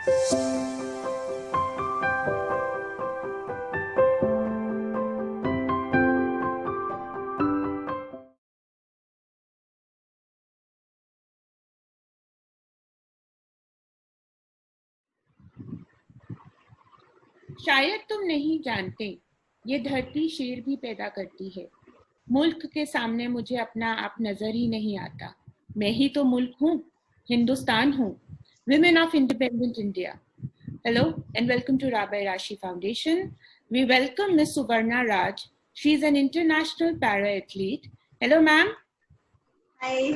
शायद तुम नहीं जानते, ये धरती शेर भी पैदा करती है। मुल्क के सामने मुझे अपना आप नजर ही नहीं आता। मैं ही तो मुल्क हूँ, हिंदुस्तान हूँ। Women of Independent India. Hello and welcome to Rabbi Rashi Foundation. We welcome Ms. Suvarna Raj. She is an international para-athlete. Hello, ma'am. Hi.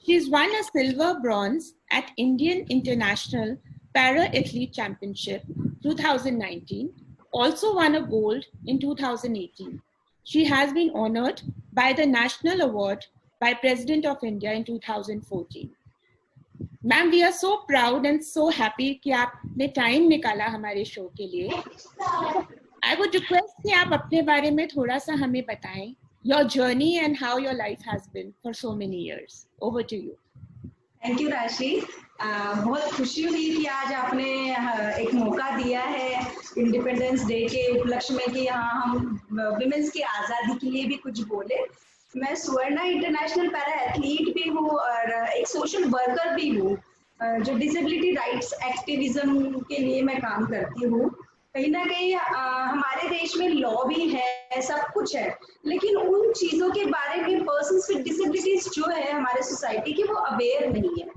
She's won a silver bronze at Indian International Para-Athlete Championship 2019, also won a gold in 2018. She has been honored by the National Award by President of India in 2014. Ma'am, we are so proud and so happy कि आपने time निकाला हमारे show के लिए. I would request कि आप अपने बारे में थोड़ा सा हमें बताएं. Your journey and how your life has been for so many years. Over to you. Thank you, Rashi. बहुत खुशी हुई कि आज आपने एक मौका दिया है इंडिपेंडेंस डे के उपलक्ष्य में कि यहाँ हम विमेंस की आज़ादी के लिए भी कुछ बोले. मैं सुवर्णा इंटरनेशनल पैरा एथलीट भी हूँ और एक सोशल वर्कर भी हूँ जो डिसेबिलिटी राइट्स एक्टिविज्म के लिए मैं काम करती हूँ. कहीं ना कहीं हमारे देश में लॉ भी है, सब कुछ है, लेकिन उन चीज़ों के बारे में पर्सन्स विद डिसेबिलिटीज जो है हमारे सोसाइटी की वो अवेयर नहीं है.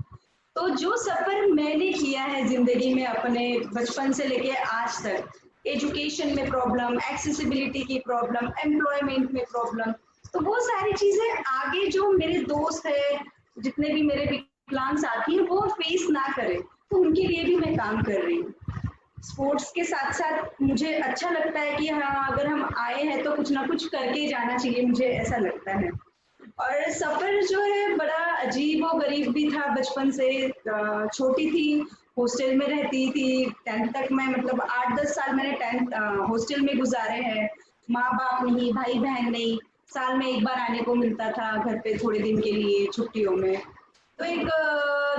तो जो सफ़र मैंने किया है ज़िंदगी में अपने बचपन से लेके आज तक, एजुकेशन में प्रॉब्लम, एक्सेसिबिलिटी की प्रॉब्लम, एम्प्लॉयमेंट में प्रॉब्लम, तो वो सारी चीज़ें आगे जो मेरे दोस्त है, जितने भी मेरे विकलांग साथी हैं वो फेस ना करें, तो उनके लिए भी मैं काम कर रही हूँ. स्पोर्ट्स के साथ साथ मुझे अच्छा लगता है कि हाँ, अगर हम आए हैं तो कुछ ना कुछ करके जाना चाहिए, मुझे ऐसा लगता है. और सफ़र जो है बड़ा अजीब और गरीब भी था. बचपन से छोटी थी, हॉस्टल में रहती थी. 10th तक मैं मतलब 8-10 साल मैंने 10th हॉस्टल में गुजारे हैं. माँ बाप नहीं, भाई बहन नहीं, साल में एक बार आने को मिलता था घर पे थोड़े दिन के लिए छुट्टियों में. तो एक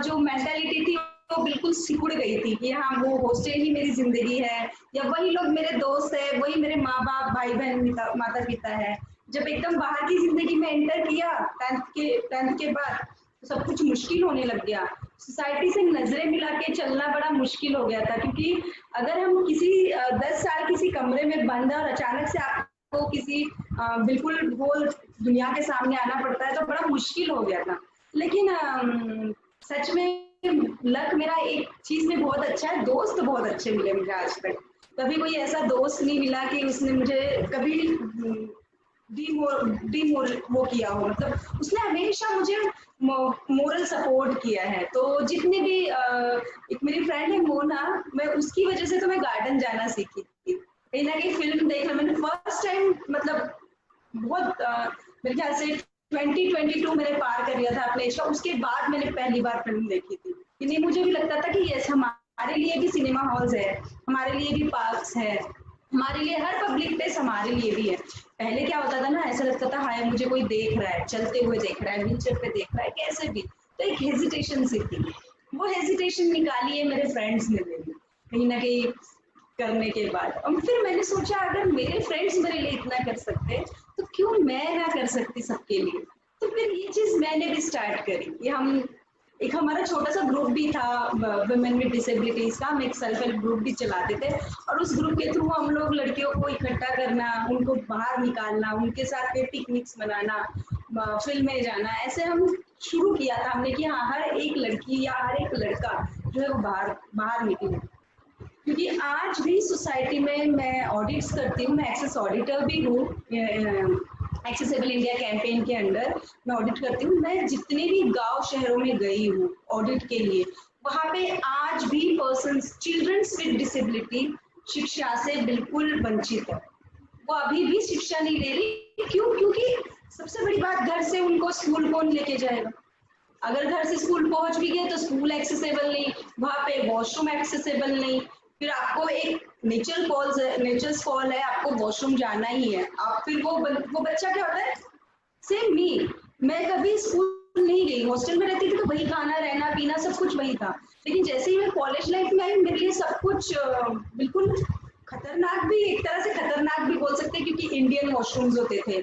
जो मेंटालिटी थी वो बिल्कुल सिकुड़ गई थी कि हाँ वो हॉस्टल ही मेरी जिंदगी है, या वही लोग मेरे दोस्त है, वही मेरे माँ बाप, भाई बहन, माता पिता है. जब एकदम बाहर की जिंदगी में एंटर किया 10th के बाद, तो सब कुछ मुश्किल होने लग गया. सोसाइटी से नजरें मिला के चलना बड़ा मुश्किल हो गया था, क्योंकि अगर हम किसी 10 साल किसी कमरे में बंद है और अचानक से आपको किसी बिल्कुल वो दुनिया के सामने आना पड़ता है तो बड़ा मुश्किल हो गया था. लेकिन सच में लक मेरा एक चीज में बहुत अच्छा है, दोस्त बहुत अच्छे मिले मुझे आज तक. कभी कोई ऐसा दोस्त नहीं मिला कि उसने मुझे कभी वो किया हो, मतलब उसने हमेशा मुझे मोरल सपोर्ट किया है. तो जितने भी एक मेरी फ्रेंड है मोना, मैं उसकी वजह से तो मैं गार्डन जाना सीखी थी. कहीं ना कहीं फिल्म देखना मैंने फर्स्ट टाइम, मतलब बहुत मेरे ख्याल से 2022 मैंने पार कर लिया था अपने एज का. उसके बाद मैंने पहली बार फिल्म देखी थी. नहीं, मुझे भी लगता था कि यस, हमारे लिए भी सिनेमा हॉल्स है, हमारे लिए भी पार्क्स है, हमारे लिए हर पब्लिक प्लेस हमारे लिए भी है. पहले क्या होता था ना, ऐसा लगता था हाय मुझे कोई देख रहा है, चलते हुए देख रहा है, व्हीलचेयर पे देख रहा है, कैसे भी. तो एक हेजिटेशन सी थी, वो हेजिटेशन निकाली है मेरे फ्रेंड्स ने मेरी कहीं ना कहीं करने के बाद. और फिर मैंने सोचा अगर मेरे फ्रेंड्स मेरे लिए इतना कर सकते तो क्यों मैं ना कर सकती सबके लिए. तो फिर ये चीज मैंने भी स्टार्ट करी कि हम एक हमारा छोटा सा ग्रुप भी था वुमेन विद डिसेबिलिटीज का. हम एक सेल्फ हेल्प ग्रुप भी चलाते थे और उस ग्रुप के थ्रू हम लोग लड़कियों को इकट्ठा करना, उनको बाहर निकालना, उनके साथ में पिकनिक्स मनाना, फिल्में जाना, ऐसे हम शुरू किया था हमने कि हाँ हर एक लड़की या हर एक लड़का जो है वो बाहर निकले. क्योंकि आज भी सोसाइटी में मैं ऑडिट्स करती हूँ, मैं एक्सेस ऑडिटर भी हूँ. एक्सेसिबल इंडिया कैंपेन के अंडर मैं ऑडिट करती हूँ. मैं जितने भी गांव शहरों में गई हूँ ऑडिट के लिए, वहाँ पे आज भी पर्सन्स, चिल्ड्रंस विद डिसेबिलिटी शिक्षा से बिल्कुल वंचित है. वो अभी भी शिक्षा नहीं ले रही. क्यों? क्योंकि सबसे बड़ी बात, घर से उनको स्कूल कौन लेके जाएगा. अगर घर से स्कूल पहुंच भी गए तो स्कूल एक्सेसिबल नहीं, वहाँ पे वॉशरूम एक्सेसिबल नहीं. फिर आपको एक नेचर्स कॉल है, आपको वॉशरूम जाना ही है. आप फिर वो बच्चा क्या होता है, सेम मी, मैं कभी स्कूल नहीं गई, हॉस्टल में रहती थी तो वही खाना रहना पीना सब कुछ वही था। लेकिन जैसे ही मैं कॉलेज लाइफ में आई, मेरे लिए सब कुछ बिल्कुल खतरनाक भी, एक तरह से खतरनाक भी बोल सकते हैं, क्योंकि इंडियन वॉशरूम्स होते थे,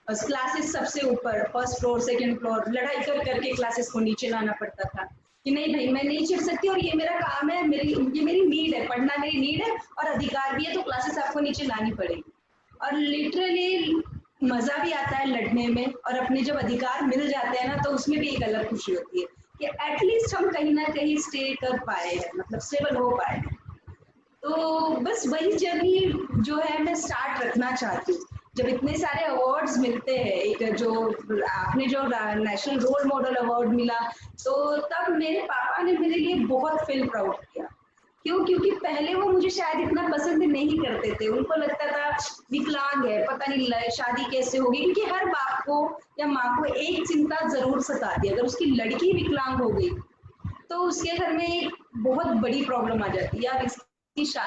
क्लासेस सबसे ऊपर, फर्स्ट फ्लोर सेकंड फ्लोर, लड़ाई कर करके क्लासेस को नीचे लाना पड़ता था कि नहीं भाई मैं नहीं चढ़ सकती और ये मेरा काम है, ये मेरी नीड है, पढ़ना मेरी नीड है और अधिकार भी है, तो क्लासेस आपको नीचे लानी पड़ेगी। और लिटरली मजा भी आता है लड़ने में, और अपने जब अधिकार मिल जाते हैं ना तो उसमें भी एक अलग खुशी होती है कि एटलीस्ट हम कहीं ना कहीं स्टे कर पाए हैं, मतलब स्टेबल हो पाए हैं। तो बस वही जर्नी जो है मैं स्टार्ट रखना चाहती हूँ। जब इतने सारे अवार्ड्स मिलते हैं, एक जो आपने जो नेशनल रोल मॉडल अवार्ड मिला, तो तब मेरे पापा ने मेरे लिए बहुत फील प्राउड किया। क्यों? क्योंकि पहले वो मुझे शायद इतना पसंद नहीं करते थे, उनको लगता था विकलांग है, पता नहीं शादी कैसे होगी, क्योंकि हर बाप को या माँ को एक चिंता जरूर सताती है, अगर उसकी लड़की विकलांग हो गई तो उसके घर में एक बहुत बड़ी प्रॉब्लम आ जाती है, यार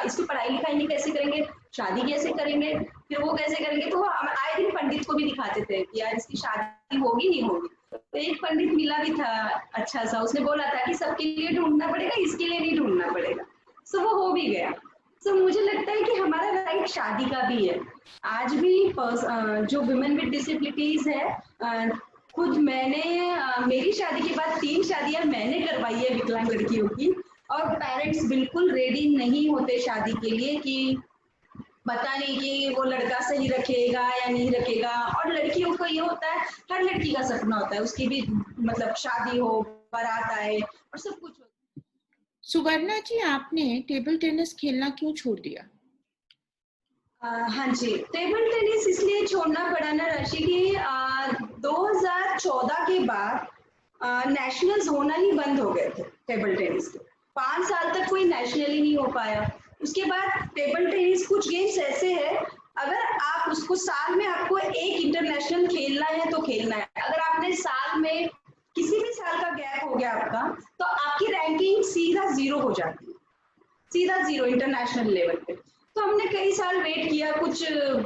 इसकी पढ़ाई लिखाई नहीं कैसे करेंगे, शादी कैसे करेंगे, फिर वो कैसे करेंगे। तो आए दिन पंडित को भी दिखाते थे कि यार इसकी शादी होगी नहीं होगी। तो एक पंडित मिला भी था अच्छा सा, उसने बोला था कि सबके लिए ढूंढना पड़ेगा, इसके लिए नहीं ढूंढना पड़ेगा। सो वो हो भी गया। सो मुझे लगता है कि हमारा राइट शादी का भी है। आज भी जो वुमेन विद डिसेबिलिटीज है, खुद मैंने मेरी शादी के बाद 3 शादियां मैंने करवाई है विकलांग लड़कियों की, और पेरेंट्स बिल्कुल रेडी नहीं होते शादी के लिए कि पता नहीं कि वो लड़का सही रखेगा या नहीं रखेगा। और लड़कियों को ये होता है, हर लड़की का सपना होता है उसकी भी मतलब शादी हो, बारात आए और सब कुछ हो। सुवर्णा जी, आपने टेबल टेनिस खेलना क्यों छोड़ दिया? हाँ जी, टेबल टेनिस इसलिए छोड़ना पड़ा ना राशि की 2014 के बाद नेशनल्स होना ही बंद हो गए थे टेबल टेनिस के। 5 साल तक कोई नेशनल ही नहीं हो पाया। उसके बाद टेबल टेनिस कुछ गेम्स ऐसे है, अगर आप उसको साल में आपको एक इंटरनेशनल खेलना है तो खेलना है। अगर आपने साल में किसी भी साल का गैप हो गया आपका, तो आपकी रैंकिंग सीधा 0 हो जाती है, सीधा 0 इंटरनेशनल लेवल पे। तो हमने कई साल वेट किया, कुछ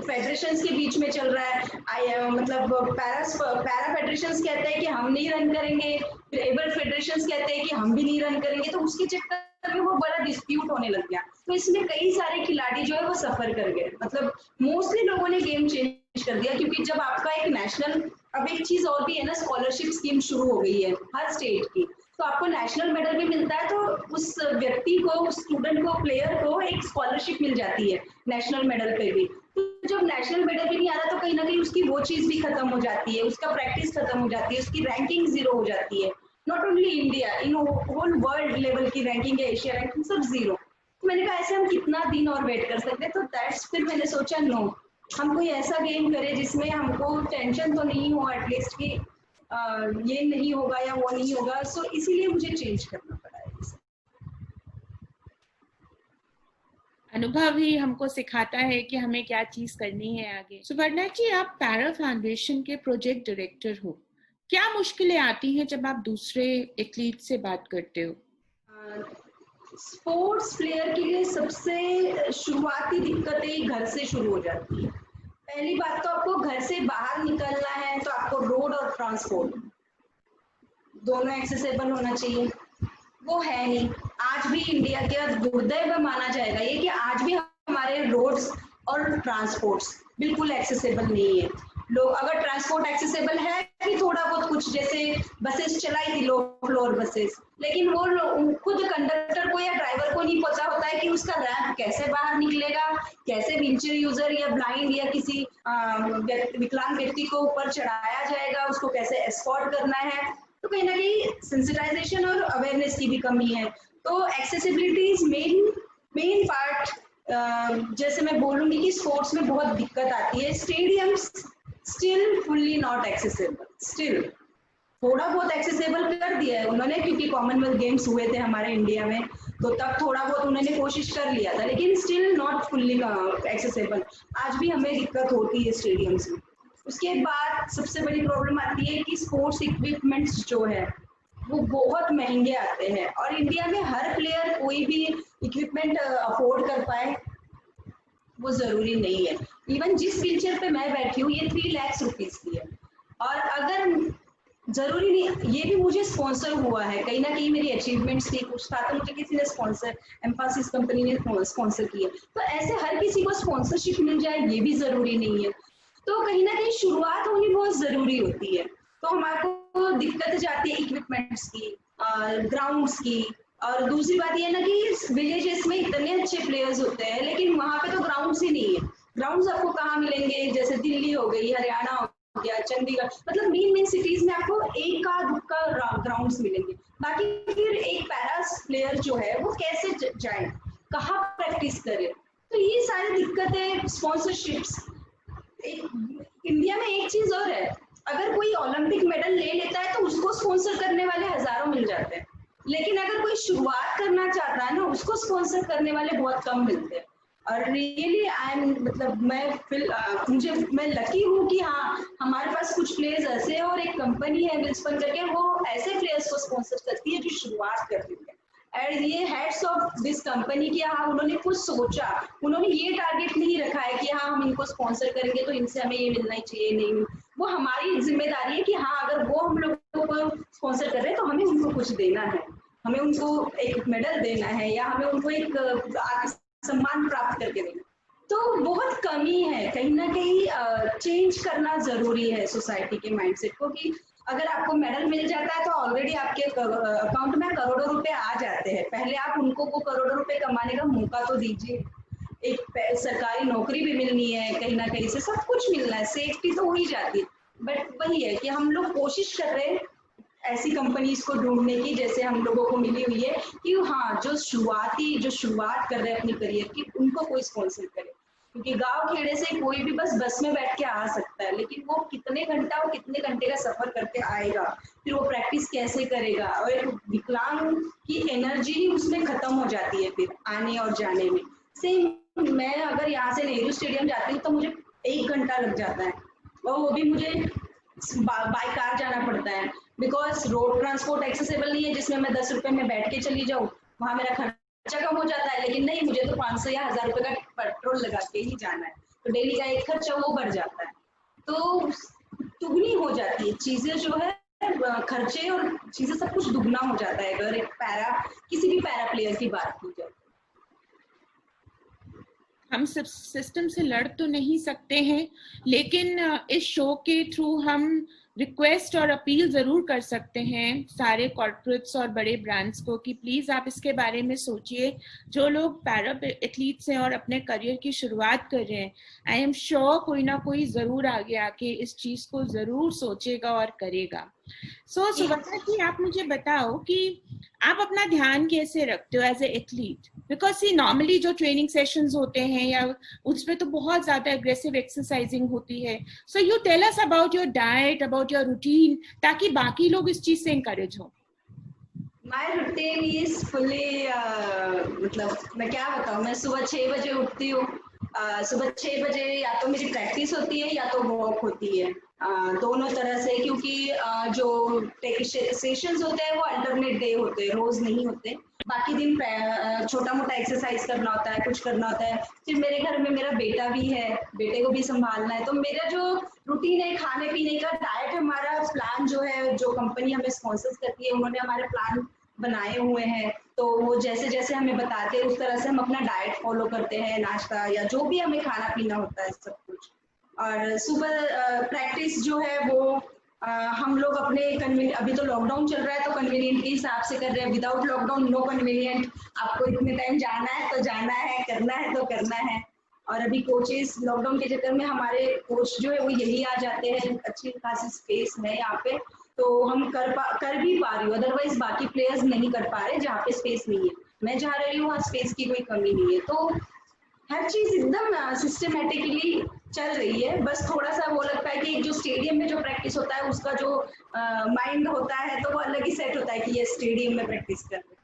फेडरेशंस के बीच में चल रहा है, मतलब पैरा फेडरेशंस कहते हैं कि हम नहीं रन करेंगे, फिर एबल फेडरेशंस कहते हैं कि हम भी नहीं रन करेंगे, तो उसके चक्कर में वो बड़ा डिस्प्यूट होने लग गया। तो इसमें कई सारे खिलाड़ी जो है वो सफर कर गए, मतलब मोस्टली लोगों ने गेम चेंज कर दिया। क्योंकि जब आपका एक नेशनल, अब एक चीज और भी है ना, स्कॉलरशिप स्कीम शुरू हो गई है हर स्टेट की, तो आपको नेशनल मेडल भी मिलता है, तो उस व्यक्ति को, उस स्टूडेंट को, प्लेयर को एक स्कॉलरशिप मिल जाती है नेशनल मेडल पे भी। तो जब नेशनल मेडल भी नहीं आ रहा तो कहीं ना कहीं उसकी वो चीज भी खत्म हो जाती है, उसका प्रैक्टिस खत्म हो जाती है, उसकी रैंकिंग 0 हो जाती है। Not only India, in whole world level की रैंकिंग है, एशिया रैंकिंग सब 0। तो मैंने कहा ऐसे हम कितना दिन और वेट कर सकते हैं, तो दैट्स फिर मैंने सोचा नो, हम कोई ऐसा गेम करें जिसमें हमको टेंशन तो नहीं हो एटलीस्ट कि ये नहीं होगा या वो नहीं होगा। सो इसीलिए मुझे चेंज करना पड़ा है। अनुभव ही हमको सिखाता है कि हमें क्या चीज करनी है आगे। सुवर्णा जी, आप पैरा फाउंडेशन के प्रोजेक्ट डायरेक्टर हो, क्या मुश्किलें आती हैं जब आप दूसरे एथलीट से बात करते हो? स्पोर्ट्स प्लेयर के लिए सबसे शुरुआती दिक्कतें घर से शुरू हो जाती है। पहली बात तो आपको घर से बाहर निकलना है तो आपको रोड और ट्रांसपोर्ट दोनों एक्सेसिबल होना चाहिए, वो है नहीं। आज भी इंडिया के दुर्दैव माना जाएगा ये कि आज भी हमारे रोड्स और ट्रांसपोर्ट्स बिल्कुल एक्सेसिबल नहीं है। लोग अगर ट्रांसपोर्ट एक्सेसिबल है कि थोड़ा बहुत कुछ, जैसे बसेस चलाई थी लो फ्लोर बसेस, लेकिन वो खुद कंडक्टर को या ड्राइवर को नहीं पता होता है कि उसका रैंप कैसे बाहर निकलेगा, कैसे व्हीलचेयर यूजर या ब्लाइंड या किसी विकलांग व्यक्ति को ऊपर चढ़ाया जाएगा, उसको कैसे एस्कॉर्ट करना है। तो कहीं ना कहीं सेंसिटाइजेशन और अवेयरनेस की भी कमी है। तो एक्सेसिबिलिटी इज मेन पार्ट। जैसे मैं बोलूंगी कि स्पोर्ट्स में बहुत दिक्कत आती है, stadiums still fully not accessible, still थोड़ा बहुत एक्सेसिबल कर दिया है उन्होंने, क्योंकि कॉमनवेल्थ गेम्स हुए थे हमारे इंडिया में, तो तब थोड़ा बहुत उन्होंने कोशिश कर लिया था, लेकिन स्टिल नॉट फुल्ली एक्सेसिबल। आज भी हमें दिक्कत होती है स्टेडियम्स में। उसके बाद सबसे बड़ी प्रॉब्लम आती है कि स्पोर्ट्स इक्विपमेंट्स जो है वो बहुत महंगे आते हैं, और इंडिया में हर प्लेयर कोई भी इक्विपमेंट अफोर्ड कर पाए वो जरूरी नहीं है। इवन जिस व्हीलचेयर पे मैं बैठी हूँ ये 3 लाख रुपीज की है, और अगर जरूरी नहीं, ये भी मुझे स्पॉन्सर हुआ है, कहीं ना कहीं मेरी अचीवमेंट्स थी, कुछ था तो मुझे किसी ने स्पॉन्सर, एम्फासिस कंपनी ने स्पॉन्सर किया। तो ऐसे हर किसी को स्पॉन्सरशिप मिल जाए ये भी जरूरी नहीं है। तो कहीं ना कहीं शुरुआत होनी बहुत जरूरी होती है। तो हमारे को दिक्कत जाती है इक्विपमेंट्स की, ग्राउंड्स की, और दूसरी बात ये ना कि विलेजेस में इतने अच्छे प्लेयर्स होते हैं लेकिन वहां पे तो ग्राउंड्स ही नहीं है। ग्राउंड्स आपको कहाँ मिलेंगे, जैसे दिल्ली हो गई, हरियाणा हो गया, चंडीगढ़, मतलब मेन सिटीज में आपको एक का दुक्का ग्राउंड्स मिलेंगे। बाकी फिर एक पैरा प्लेयर जो है वो कैसे जाए, कहाँ प्रैक्टिस करे, तो ये सारी दिक्कतें, स्पॉन्सरशिप्स। इंडिया में एक चीज और है, अगर कोई ओलंपिक मेडल ले लेता है तो उसको स्पॉन्सर करने वाले हजारों मिल जाते हैं, लेकिन अगर कोई शुरुआत करना चाहता है ना, उसको स्पॉन्सर करने वाले बहुत कम मिलते हैं। और रियली आई एम, मतलब मैं लकी हूँ कि हाँ हमारे पास कुछ प्लेयर्स ऐसे हैं, और एक कंपनी है विल्सपन करके, वो ऐसे प्लेयर्स को स्पॉन्सर करती है जो शुरुआत कर रही है। एंड ये हेड्स ऑफ दिस कंपनी की, हाँ उन्होंने कुछ सोचा, उन्होंने ये टारगेट नहीं रखा है कि हाँ हम इनको स्पॉन्सर करेंगे तो इनसे हमें ये मिलना ही चाहिए, नहीं, वो हमारी जिम्मेदारी है कि हाँ अगर वो हम लोगों को स्पॉन्सर कर रहे हैं तो हमें उनको कुछ देना है, हमें उनको एक मेडल देना है, या हमें उनको एक सम्मान प्राप्त करके देना। तो बहुत कमी है, कहीं ना कहीं चेंज करना जरूरी है सोसाइटी के माइंडसेट को, कि अगर आपको मेडल मिल जाता है तो ऑलरेडी आपके अकाउंट में करोड़ों रुपए आ जाते हैं, पहले आप उनको वो करोड़ों रुपए कमाने का मौका तो दीजिए। एक सरकारी नौकरी भी मिलनी है, कहीं ना कहीं से सब कुछ मिलना है, सेफ्टी तो हो ही जाती है। बट वही है कि हम लोग कोशिश कर रहे हैं ऐसी कंपनीज को ढूंढने की जैसे हम लोगों को मिली हुई है, कि हाँ जो शुरुआत कर रहे हैं अपनी करियर की, उनको कोई स्पॉन्सर करे। क्योंकि गांव खेड़े से कोई भी बस में बैठ के आ सकता है, लेकिन वो कितने घंटे का सफर करके आएगा, फिर वो प्रैक्टिस कैसे करेगा, और एक विकलांग की एनर्जी ही उसमें खत्म हो जाती है फिर आने और जाने में। सेम मैं अगर यहाँ से नेहरू स्टेडियम जाती हूँ तो मुझे 1 घंटा लग जाता है, और वो भी मुझे बाय कार जाना पड़ता है, बिकॉज रोड ट्रांसपोर्ट एक्सेसिबल नहीं है जिसमें मैं 10 रुपए में बैठ के चली जाऊँ, वहां मेरा खर्चा कम हो जाता है। लेकिन नहीं, मुझे तो 500 या 1000 रुपए का पेट्रोल लगा के ही जाना है, तो डेली का एक खर्चा वो बढ़ जाता है। तो दुगनी हो जाती है चीजें जो है, खर्चे और चीजें सब कुछ दुगना हो जाता है अगर किसी भी पैरा प्लेयर की बात की जाए। हम सिस्टम से लड़ तो नहीं सकते हैं, लेकिन इस शो के थ्रू हम रिक्वेस्ट और अपील जरूर कर सकते हैं सारे कॉर्पोरेट्स और बड़े ब्रांड्स को कि प्लीज आप इसके बारे में सोचिए। जो लोग पैरा एथलीट्स हैं और अपने करियर की शुरुआत कर रहे हैं, आई एम श्योर कोई ना कोई जरूर आगे आके इस चीज को जरूर सोचेगा और करेगा। सो सुवर्णा जी, आप मुझे बताओ कि आप अपना ध्यान कैसे रखते हो as a athlete, because see normally जो ट्रेनिंग सेशंस होते हैं या उसमें तो बहुत ज्यादा एग्रेसिव एक्सरसाइजिंग होती है। So you tell us about your diet, about your routine, ताकि बाकी लोग इस चीज से इंकरेज हो। माय रूटीन इज फुली, मतलब मैं क्या बताऊं, मैं सुबह 6 बजे उठती हूँ। सुबह 6 बजे या तो मेरी प्रैक्टिस होती है या तो वॉक होती है, दोनों तरह से, क्योंकि जो सेशंस होते हैं वो अल्टरनेट डे होते हैं, रोज नहीं होते। बाकी दिन छोटा मोटा एक्सरसाइज करना होता है, कुछ करना होता है। फिर मेरे घर में मेरा बेटा भी है, बेटे को भी संभालना है, तो मेरा जो रूटीन है खाने पीने का, डाइट, हमारा प्लान जो है, जो कंपनी हमें स्पॉन्सर करती है उन्होंने हमारे प्लान बनाए हुए हैं, तो वो जैसे जैसे हमें बताते हैं उस तरह से हम अपना डाइट फॉलो करते हैं, नाश्ता या जो भी हमें खाना पीना होता है सब कुछ। और सुबह प्रैक्टिस जो है वो हम लोग अपने अभी तो लॉकडाउन चल रहा है तो कन्वीनियंट के हिसाब से कर रहे हैं, विदाउट लॉकडाउन नो कन्वीनियंट, आपको इतने टाइम जाना है तो जाना है, करना है तो करना है। और अभी कोचेस लॉकडाउन के चक्कर में हमारे कोच जो है वो यही आ जाते हैं, अच्छी खासी स्पेस है यहाँ पे, तो हम कर भी पा रही हूँ, अदरवाइज बाकी प्लेयर्स नहीं कर पा रहे जहाँ पे स्पेस नहीं है। मैं जहाँ रही हूँ वहाँ स्पेस की कोई कमी नहीं है, तो हर चीज एकदम सिस्टमेटिकली चल रही है। बस थोड़ा सा वो लगता है कि जो स्टेडियम में जो प्रैक्टिस होता है उसका जो माइंड होता है तो वो अलग ही सेट होता है कि ये स्टेडियम में प्रैक्टिस कर रहे हैं,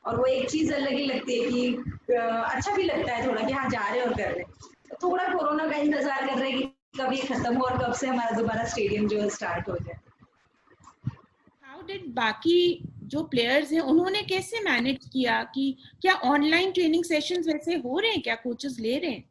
और वो एक चीज अलग ही लगती है कि अच्छा भी लगता है थोड़ा कि हाँ जा रहे और कर रहे। तो थोड़ा कोरोना का इंतजार कर रहे हैं कि कब ये खत्म हो और कब से हमारा दोबारा स्टेडियम जो है स्टार्ट हो जाए। हाउ डिड बाकी जो प्लेयर्स हैं उन्होंने कैसे मैनेज किया, कि क्या ऑनलाइन ट्रेनिंग सेशंस वैसे हो रहे हैं, क्या कोचेस ले रहे हैं?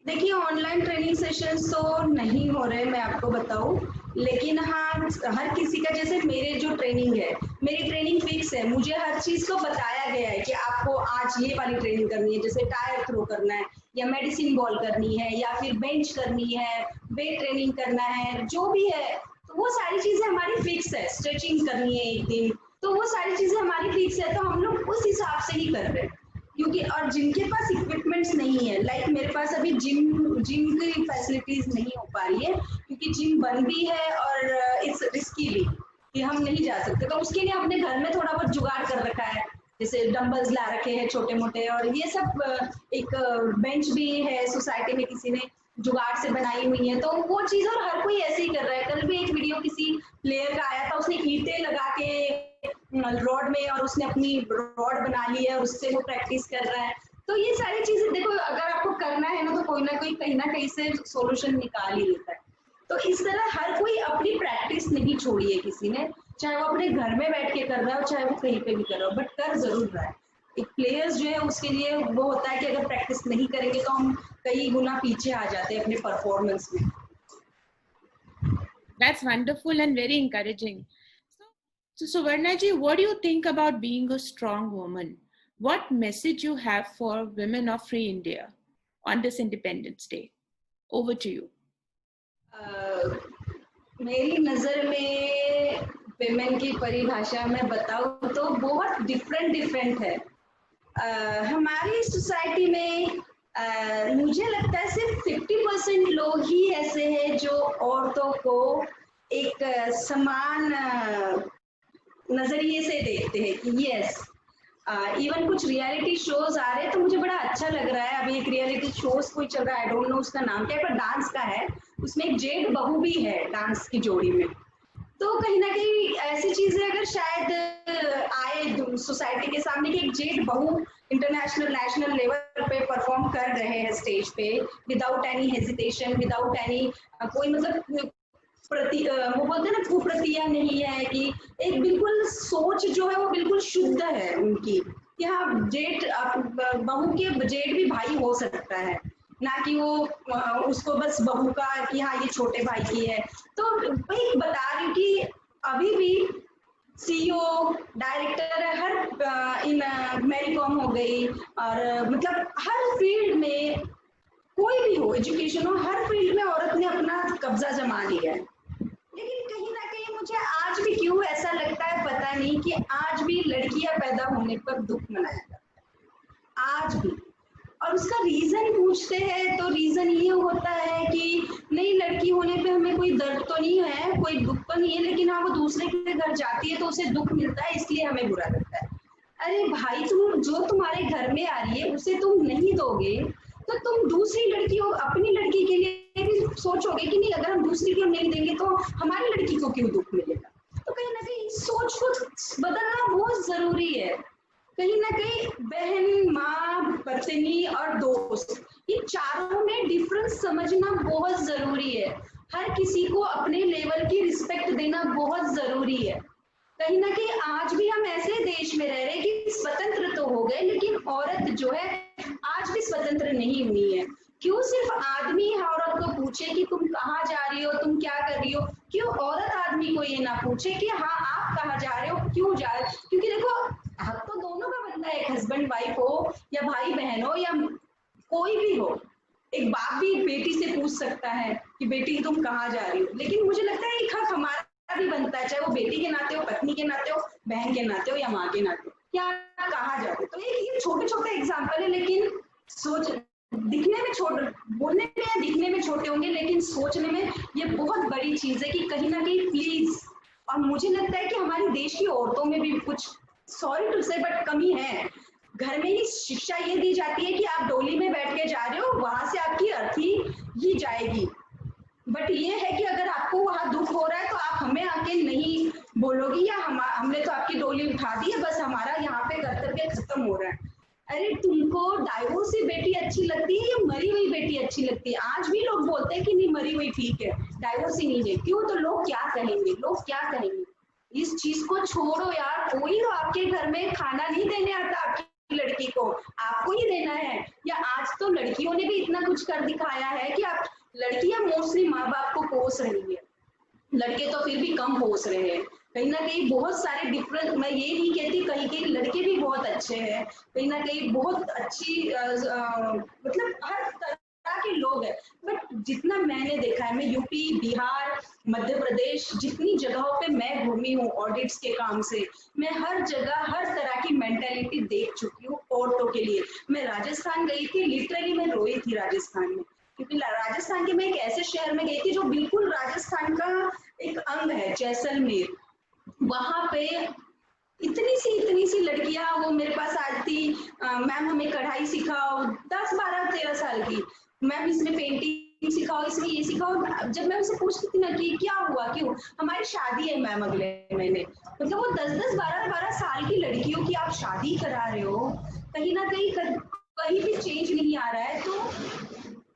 देखिए ऑनलाइन ट्रेनिंग सेशंस तो नहीं हो रहे, मैं आपको बताऊं, लेकिन हाँ, हर किसी का, जैसे मेरे जो ट्रेनिंग है, मेरी ट्रेनिंग फिक्स है, मुझे हर चीज को बताया गया है कि आपको आज ये वाली ट्रेनिंग करनी है, जैसे टायर थ्रो करना है या मेडिसिन बॉल करनी है या फिर बेंच करनी है, वेट ट्रेनिंग करना है, जो भी है, तो वो सारी चीजें हमारी फिक्स है। स्ट्रेचिंग करनी है एक दिन, तो वो सारी चीजें हमारी फिक्स है, तो हम लोग उस हिसाब से ही कर रहे हैं। क्योंकि और जिनके पास इक्विपमेंट्स नहीं है, लाइक मेरे पास अभी जिम की फैसिलिटीज नहीं हो पा रही है, क्योंकि जिम बंद भी है और इट्स रिस्की भी कि हम नहीं जा सकते, तो उसके लिए अपने घर में थोड़ा बहुत जुगाड़ कर रखा है, जैसे डंबल्स ला रखे हैं छोटे मोटे, और ये सब एक बेंच भी है सोसाइटी में किसी ने जुगाड़ से बनाई हुई है, तो वो चीज और हर कोई ऐसे ही कर रहा है। कल भी एक वीडियो किसी प्लेयर का आया था, उसने ईंटें लगा के रॉड में और उसने अपनी रॉड बना ली है, उससे वो प्रैक्टिस कर रहा है। तो ये सारी चीजें देखो, अगर आपको करना है ना, तो कोई ना कोई कहीं ना कहीं से सोल्यूशन निकाल ही लेता है। तो इस तरह हर कोई अपनी प्रैक्टिस नहीं छोड़ी है किसी ने, चाहे वो अपने घर में बैठ के कर रहा हो, चाहे वो कहीं पे भी कर रहा हो, बट कर जरूर रहा है। एक प्लेयर्स जो है उसके लिए वो होता है कि अगर प्रैक्टिस नहीं करेंगे तो हम कई गुना पीछे आ जाते हैं अपने परफॉर्मेंस में। That's wonderful and very encouraging. So Suvarna ji, what do you think about being a strong woman? What message you have for women of free India on this Independence Day? Over to you. मेरी नज़र में women की परिभाषा में बताऊं तो बहुत different है। हमारी सोसाइटी में मुझे लगता है सिर्फ 50% लोग ही ऐसे हैं जो औरतों को एक समान नजरिए से देखते हैं कि यस, इवन कुछ रियलिटी शोज आ रहे हैं तो मुझे बड़ा अच्छा लग रहा है। अभी एक रियलिटी शोज कोई चल रहा है, आई डोंट नो उसका नाम क्या है, पर डांस का है, उसमें एक जेठ बहू भी है डांस की जोड़ी में। तो कहीं ना कहीं ऐसी चीजें अगर शायद आए सोसाइटी के सामने कि एक जेठ बहू इंटरनेशनल नेशनल लेवल पे परफॉर्म कर रहे हैं स्टेज पे without any hesitation, without any कोई मतलब वो बोलते हैं ना कुप्रतिया नहीं है, कि एक बिल्कुल सोच जो है वो बिल्कुल शुद्ध है उनकी कि हाँ जेठ बहू के जेठ भी भाई हो सकता है, ना कि वो उसको बस बहू का कि हाँ ये छोटे भाई की है। तो वही बता रही हूँ कि अभी भी सीईओ डायरेक्टर हर इन मैरी कॉम हो गई, और मतलब हर फील्ड में कोई भी हो, एजुकेशन हो, हर फील्ड में औरत ने अपना कब्जा जमा लिया है। लेकिन कहीं ना कहीं मुझे आज भी क्यों ऐसा लगता है पता नहीं कि आज भी लड़कियां पैदा होने पर दुख मनाया जाता है, आज भी। और उसका रीजन पूछते हैं तो रीजन ये होता है कि नहीं, लड़की होने पे हमें कोई दर्द तो नहीं है, कोई दुख तो नहीं है, लेकिन हाँ वो दूसरे के घर जाती है तो उसे दुख मिलता है, इसलिए हमें बुरा लगता है। अरे भाई, तुम जो तुम्हारे घर में आ रही है उसे तुम नहीं दोगे तो तुम दूसरी लड़कियों, अपनी लड़की के लिए भी सोचोगे कि नहीं, अगर हम दूसरी को नहीं देंगे तो हमारी लड़की को क्यों दुख मिलेगा। तो कहीं ना कहीं सोच को बदलना बहुत जरूरी है। कहीं ना कहीं बहन, माँ, पत्नी और दोस्त, ये चारों में डिफरेंस समझना बहुत जरूरी है। हर किसी को अपने लेवल की रिस्पेक्ट देना बहुत जरूरी है। कहीं ना कहीं आज भी हम ऐसे देश में रह रहे हैं कि स्वतंत्र तो हो गए, लेकिन औरत जो है आज भी स्वतंत्र नहीं हुई है। क्यों सिर्फ आदमी औरत को पूछे कि तुम कहाँ जा रही हो, तुम क्या कर रही हो, क्यों औरत आदमी को ये ना पूछे कि हाँ आप कहाँ जा रहे हो, क्यों जा रहे हो। क्योंकि देखो, हक तो दोनों का बनता है, एक हस्बैंड वाइफ हो या भाई बहन हो या कोई भी हो। एक बाप भी बेटी से पूछ सकता है कि बेटी तुम कहाँ जा रही हो, लेकिन मुझे लगता है एक हक हमारा भी बनता है, चाहे वो बेटी के नाते हो, पत्नी के नाते हो, बहन के नाते हो या माँ के नाते हो, क्या कहाँ जाते। तो ये छोटे छोटे एग्जाम्पल है, लेकिन सोच दिखने में छोटे, बोलने में या दिखने में छोटे होंगे, लेकिन सोचने में ये बहुत बड़ी चीज है कि कहीं ना कहीं प्लीज। और मुझे लगता है कि हमारे देश की औरतों में भी कुछ, सॉरी टू से, बट कमी है। घर में ही शिक्षा ये दी जाती है कि आप डोली में बैठ के जा रहे हो, वहां से आपकी अर्थी ही जाएगी, बट ये है कि अगर आपको वहां दुख हो रहा है तो आप हमें आके नहीं बोलोगी या हमने तो आपकी डोली उठा दी है, बस हमारा यहाँ पे कर्तव्य खत्म हो रहा है। अरे तुमको डाइवोर्सी बेटी अच्छी लगती है या मरी हुई बेटी अच्छी लगती है। आज भी लोग बोलते हैं कि नहीं मरी हुई ठीक है, डाइवोर्सी नहीं है। क्यों? तो लोग क्या कहेंगे, लोग क्या कहेंगे। इस चीज को छोड़ो यार। कोई तो आपके घर में खाना नहीं देने आता आपकी लड़की को, आपको ही देना है। या आज तो लड़कियों ने भी इतना कुछ कर दिखाया है कि आप लड़कियां मोस्टली माँ बाप को कोस रही है। लड़के तो फिर भी कम पोस रहे हैं। कहीं ना कहीं बहुत सारे डिफरेंट, मैं ये नहीं कहती, कहीं कहीं लड़के भी बहुत अच्छे हैं, कहीं ना कहीं बहुत अच्छी मतलब हर तरह के लोग हैं। बट जितना मैंने देखा है, मैं यूपी, बिहार, मध्य प्रदेश, जितनी जगहों पे मैं घूमी हूँ ऑडिट्स के काम से, मैं हर जगह हर तरह की मेंटेलिटी देख चुकी हूँ औरतों के लिए। मैं राजस्थान गई थी, लिटरली मैं रोई थी राजस्थान में, क्योंकि राजस्थान के मैं एक ऐसे शहर में गई थी जो बिल्कुल राजस्थान का एक अंग है, जैसलमेर। वहां पे इतनी सी लड़कियां वो मेरे पास आती, मैम हमें कढ़ाई सिखाओ, 10 12 13 साल की, मैम इसमें पेंटिंग सिखाओ, इसमें ये सिखाओ। जब मैं उनसे पूछती थी ना कि क्या हुआ, क्यों, हमारी शादी है मैम अगले महीने। मतलब वो 10 12 12 साल की लड़कियों की आप शादी करा रहे हो, कहीं ना कहीं कहीं भी चेंज नहीं आ रहा है। तो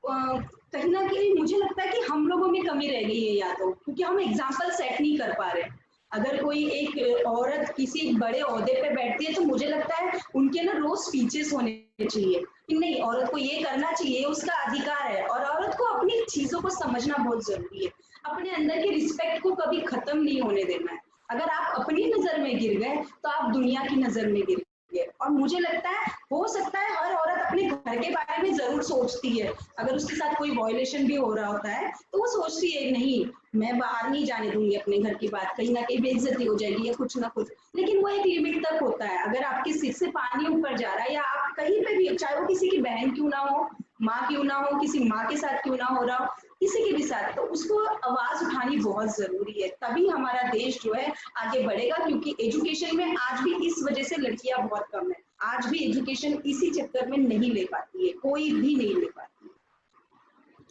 कहीं ना कहीं मुझे लगता है कि हम लोगों में कमी रह गई है, या तो क्योंकि हम एग्जाम्पल सेट नहीं कर पा रहे। अगर कोई एक औरत किसी बड़े ओहदे पे बैठती है तो मुझे लगता है उनके ना रोज स्पीचेस होने चाहिए कि नहीं, औरत को ये करना चाहिए, उसका अधिकार है। और औरत को अपनी चीजों को समझना बहुत जरूरी है, अपने अंदर की रिस्पेक्ट को कभी खत्म नहीं होने देना है। अगर आप अपनी नजर में गिर गए तो आप दुनिया की नजर में गिर गए। और मुझे लगता है, हो सकता है हर औरत अपने घर के बारे में जरूर सोचती है, अगर उसके साथ कोई वायलेशन भी हो रहा होता है तो वो सोचती है नहीं, मैं बाहर नहीं जाने दूंगी अपने घर की बात, कहीं ना कहीं बेइज्जती हो जाएगी या कुछ ना कुछ। लेकिन वो एक लिमिट तक होता है। अगर आपके सिर से पानी ऊपर जा रहा है, या आप कहीं पे भी, चाहे वो किसी की बहन क्यों ना हो, माँ क्यों ना हो, किसी माँ के साथ क्यों ना हो रहा हो, किसी के भी साथ, तो उसको आवाज उठानी बहुत जरूरी है। तभी हमारा देश जो है आगे बढ़ेगा। क्योंकि एजुकेशन में आज भी इस वजह से लड़कियां बहुत कम है, आज भी एजुकेशन इसी चक्कर में नहीं ले पाती है, कोई भी नहीं ले पाती।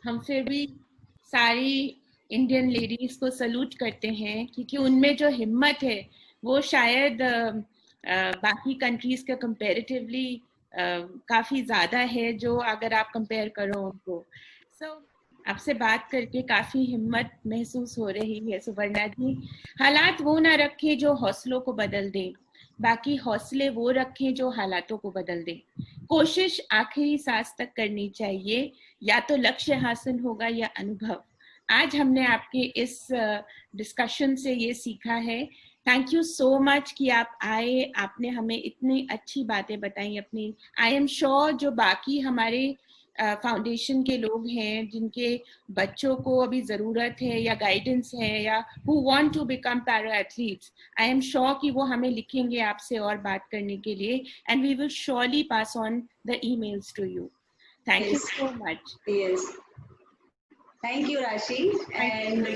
हम फिर भी सारी इंडियन लेडीज को सल्यूट करते हैं, क्योंकि उनमें जो हिम्मत है वो शायद बाकी कंट्रीज के कंपैरेटिवली काफी ज्यादा है, जो अगर आप कंपेयर करो उनको। आपसे बात करके काफी हिम्मत महसूस हो रही है सुवर्णा जी। हालात वो ना रखे जो हौसलों को बदल दे, बाकी हौसले वो रखें जो हालातों को बदल दे। कोशिश आखिरी सांस तक करनी चाहिए, या तो लक्ष्य हासिल होगा या अनुभव। आज हमने आपके इस डिस्कशन से ये सीखा है। थैंक यू सो मच कि आप आए, आपने हमें इतनी अच्छी बातें बताई अपनी। आई एम श्योर जो बाकी हमारे फाउंडेशन के लोग हैं जिनके बच्चों को अभी जरूरत है या गाइडेंस है, या who want to become para athletes, I am sure कि वो हमें लिखेंगे आपसे और बात करने के लिए, and we will surely pass on the emails to you. Thank you so much. Yes. Thank you, Rashi. And